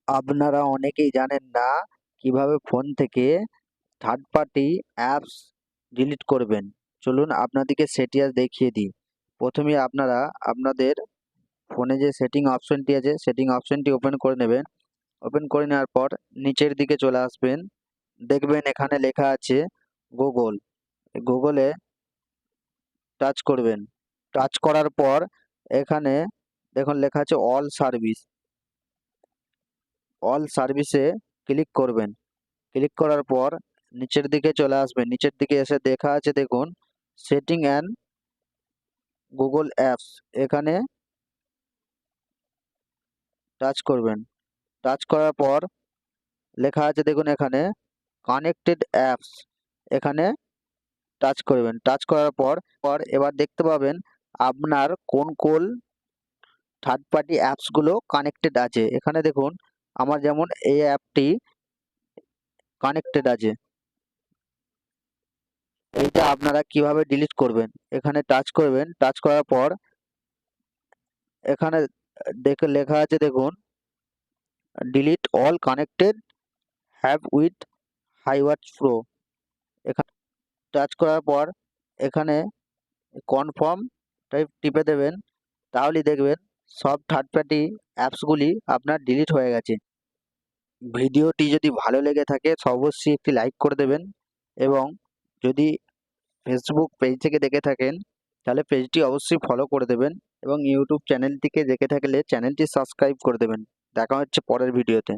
আপনারা অনেকেই জানেন না কিভাবে ফোন থেকে থার্ড পার্টি অ্যাপস ডিলিট করবেন। চলুন আপনাদেরকে সেটি আজ দেখিয়ে দিই। প্রথমেই আপনারা আপনাদের ফোনে যে সেটিং অপশনটি আছে সেটিং অপশনটি ওপেন করে নেবেন। ওপেন করে নেওয়ার পর নিচের দিকে চলে আসবেন। দেখবেন এখানে লেখা আছে গুগল। গুগলে টাচ করবেন। টাচ করার পর এখানে দেখুন লেখা আছে অল সার্ভিস। অল সার্ভিসে ক্লিক করবেন। ক্লিক করার পর নিচের দিকে চলে আসবেন। নিচের দিকে এসে দেখা আছে দেখুন সেটিং অ্যান্ড গুগল অ্যাপস, এখানে টাচ করবেন। টাচ করার পর লেখা আছে দেখুন এখানে কানেক্টেড অ্যাপস, এখানে টাচ করবেন। টাচ করার পর এবার দেখতে পাবেন আপনার কোন কোন থার্ড পার্টি অ্যাপসগুলো কানেক্টেড আছে। এখানে দেখুন আমার যেমন এই অ্যাপটি কানেক্টেড আছে। এইটা আপনারা কিভাবে ডিলিট করবেন, এখানে টাচ করবেন। টাচ করার পর এখানে দেখে লেখা আছে দেখুন delete all connected have with Hiwatch pro. এখানে টাচ করার পর এখানে কনফার্ম টিপে দেবেন, তাহলেই দেখবেন সব থার্ড পার্টি অ্যাপসগুলি আপনার ডিলিট হয়ে গেছে। ভিডিওটি যদি ভালো লেগে থাকে অবশ্যই একটি লাইক করে দেবেন, এবং যদি ফেসবুক পেজ থেকে দেখে থাকেন তাহলে পেজটি অবশ্যই ফলো করে দেবেন, এবং ইউটিউব চ্যানেল থেকে দেখে থাকলে চ্যানেলটি সাবস্ক্রাইব করে দেবেন। দেখা হচ্ছে পরের ভিডিওতে।